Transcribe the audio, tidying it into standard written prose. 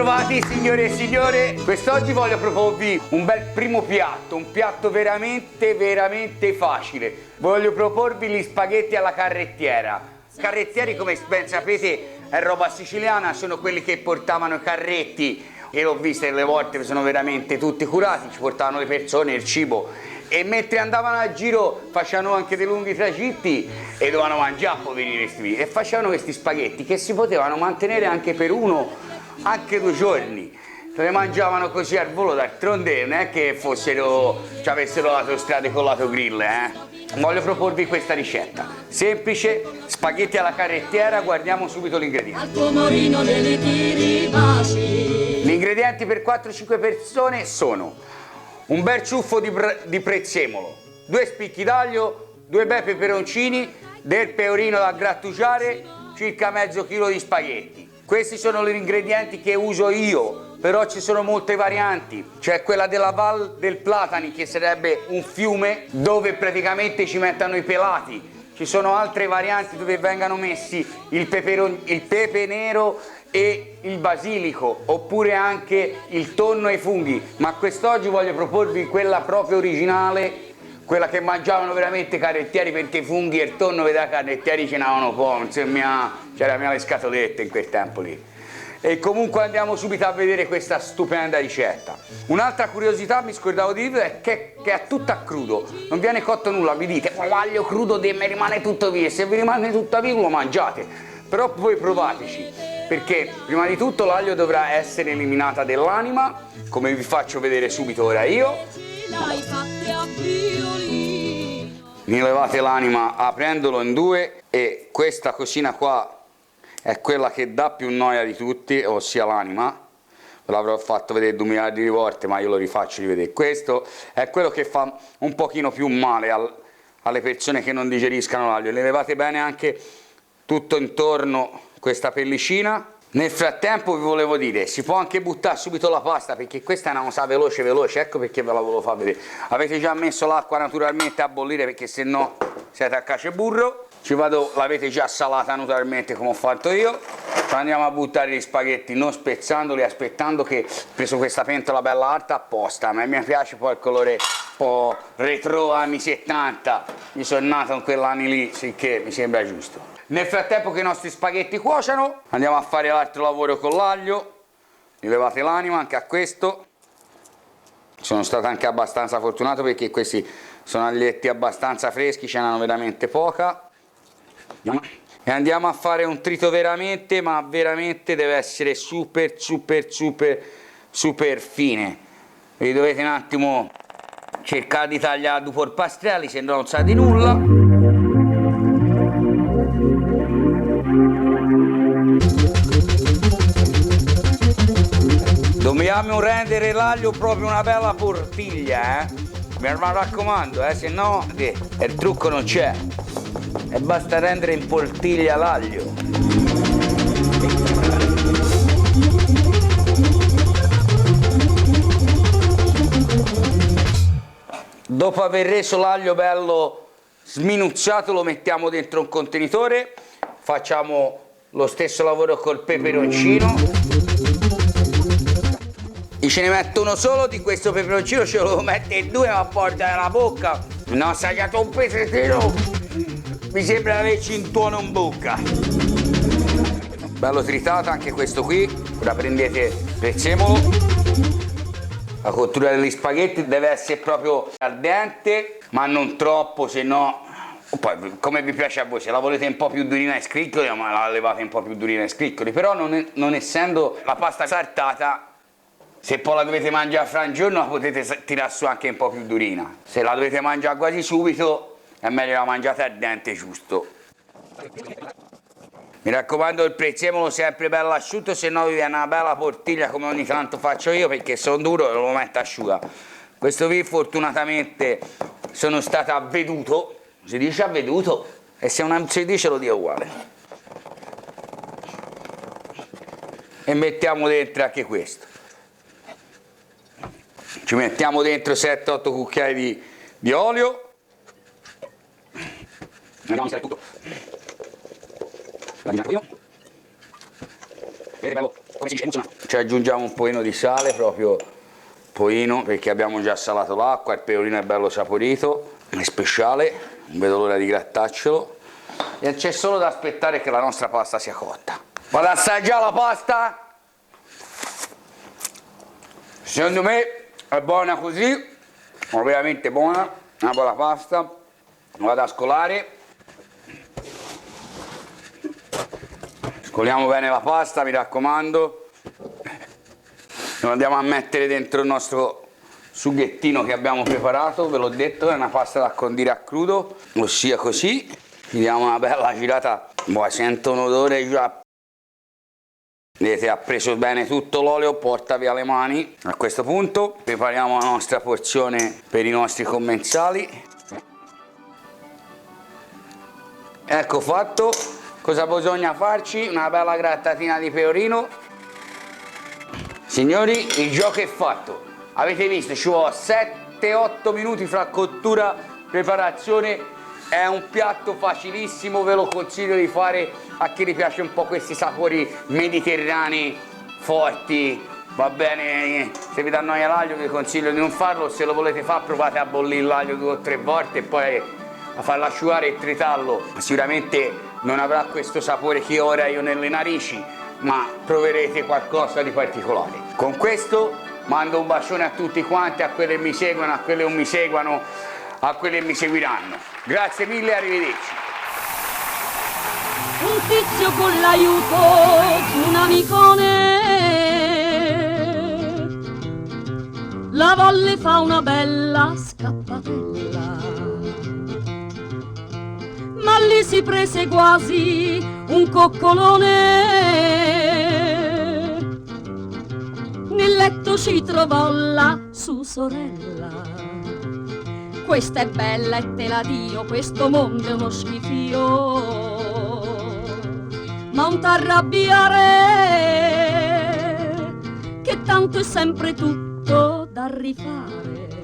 Bentrovati signore e signore, quest'oggi voglio proporvi un bel primo piatto, un piatto veramente facile. Voglio proporvi gli spaghetti alla carrettiera. Carrettieri, come ben sapete, è roba siciliana, sono quelli che portavano i carretti, e l'ho vista delle volte, sono veramente tutti curati, ci portavano le persone, il cibo. E mentre andavano a giro facevano anche dei lunghi tragitti e dovevano mangiare, poverini sti, e facevano questi spaghetti che si potevano mantenere anche per anche 2 giorni. Se le mangiavano così al volo, d'altronde non è che avessero l'autostrada con l'autogrill, Voglio proporvi questa ricetta semplice, spaghetti alla carrettiera. Guardiamo subito gli ingredienti. Gli ingredienti per 4-5 persone sono un bel ciuffo di prezzemolo, 2 spicchi d'aglio, 2 bei peperoncini, del pecorino da grattugiare, circa mezzo chilo di spaghetti. Questi sono gli ingredienti che uso io, però ci sono molte varianti. C'è quella della Val del Platani, che sarebbe un fiume dove praticamente ci mettono i pelati. Ci sono altre varianti dove vengono messi il pepe nero e il basilico, oppure anche il tonno e i funghi, ma quest'oggi voglio proporvi quella proprio originale, quella che mangiavano veramente i carrettieri, perché i funghi e il tonno, vedete, i carrettieri ce n'avevano poco, c'era le scatolette in quel tempo lì. E comunque andiamo subito a vedere questa stupenda ricetta. Un'altra curiosità, mi scordavo di dire, è che è tutta a crudo, non viene cotto nulla. Vi dite, ma l'aglio crudo mi rimane tutto via, se vi rimane tutto via lo mangiate, però voi provateci, perché prima di tutto l'aglio dovrà essere eliminata dell'anima, come vi faccio vedere subito ora io. Mi levate l'anima aprendolo in 2, e questa cosina qua è quella che dà più noia di tutti, ossia l'anima. Ve l'avrò fatto vedere 2 miliardi di volte, ma io lo rifaccio rivedere. Questo è quello che fa un pochino più male alle persone che non digeriscano l'aglio. Le levate bene anche tutto intorno questa pellicina. Nel frattempo vi volevo dire, si può anche buttare subito la pasta, perché questa è una cosa veloce, ecco perché ve la volevo far vedere. Avete già messo l'acqua naturalmente a bollire, perché se no siete a caceburro. L'avete già salata naturalmente come ho fatto io. Andiamo a buttare gli spaghetti, non spezzandoli, aspettando che, preso questa pentola bella alta apposta, ma mi piace poi il colore un po' retro anni 70, mi sono nato in quell'anni lì, sicché mi sembra giusto. Nel frattempo che i nostri spaghetti cuociono, andiamo a fare l'altro lavoro con l'aglio. Gli levate l'anima anche a questo. Sono stato anche abbastanza fortunato, perché questi sono aglietti abbastanza freschi, ce n'hanno veramente poca. E andiamo a fare un trito veramente, ma veramente deve essere super fine. Vi dovete un attimo cercare di tagliare 2 polpastrelli, se no non sa di nulla. Dobbiamo rendere l'aglio proprio una bella portiglia, mi raccomando, se no il trucco non c'è. E basta rendere in portiglia l'aglio. Dopo aver reso l'aglio bello sminuzzato, lo mettiamo dentro un contenitore. Facciamo lo stesso lavoro col peperoncino. Io ce ne metto uno solo di questo peperoncino, ce lo metto in 2, ma porta nella bocca. Ne ho assaggiato un pezzettino. Mi sembra di averci un tuono in bocca. Bello tritato anche questo qui. Ora prendete prezzemolo. La cottura degli spaghetti deve essere proprio al dente, ma non troppo, se no... Poi, come vi piace a voi, se la volete un po' più durina e scricchioli, ma la levate un po' più durina e scricchioli. Però non essendo la pasta saltata, se poi la dovete mangiare fra un giorno, la potete tirare su anche un po' più durina. Se la dovete mangiare quasi subito, è meglio la mangiate al dente giusto. Mi raccomando, il prezzemolo sempre bello asciutto, se no vi viene una bella portiglia come ogni tanto faccio io, perché sono duro e lo metto asciuga. Questo qui fortunatamente sono stato avveduto, si dice avveduto, e se non si dice lo dico uguale. E mettiamo dentro anche questo. Ci mettiamo dentro 7-8 cucchiai di olio. Andiamo a mischiare tutto. La io. Vedete bello Ci aggiungiamo un pochino di sale, proprio pochino, perché abbiamo già salato l'acqua, il pecorino è bello saporito, è speciale, non vedo l'ora di grattarselo. E c'è solo da aspettare che la nostra pasta sia cotta. Vado ad assaggiare la pasta. Secondo me è buona così, ovviamente buona, una buona pasta. Vado a scolare. Scoliamo bene la pasta, mi raccomando. Lo andiamo a mettere dentro il nostro sughettino che abbiamo preparato, ve l'ho detto, è una pasta da condire a crudo, ossia così. Gli diamo una bella girata. Boh, sento un odore già. Vedete, ha preso bene tutto l'olio, porta via le mani. A questo punto prepariamo la nostra porzione per i nostri commensali. Ecco fatto. Cosa bisogna farci? Una bella grattatina di pecorino. Signori, il gioco è fatto. Avete visto, ci vuole 7-8 minuti fra cottura e preparazione. È un piatto facilissimo, ve lo consiglio di fare a chi gli piace un po' questi sapori mediterranei forti. Va bene, se vi dà noia l'aglio vi consiglio di non farlo, se lo volete fare provate a bollire l'aglio 2 o 3 volte e poi a farlo asciugare e tritarlo. Sicuramente non avrà questo sapore che ora io nelle narici, ma proverete qualcosa di particolare. Con questo mando un bacione a tutti quanti, a quelli che mi seguono, a quelli che non mi seguono, a quelli che mi seguiranno. Grazie mille e arrivederci. Un tizio con l'aiuto di un amicone la volle fa una bella scappatella, ma lì si prese quasi un coccolone. Nel letto ci trovò la sua sorella. Questa è bella e te la dio, questo mondo è uno schifio. Ma non t'arrabbiare, che tanto è sempre tutto da rifare.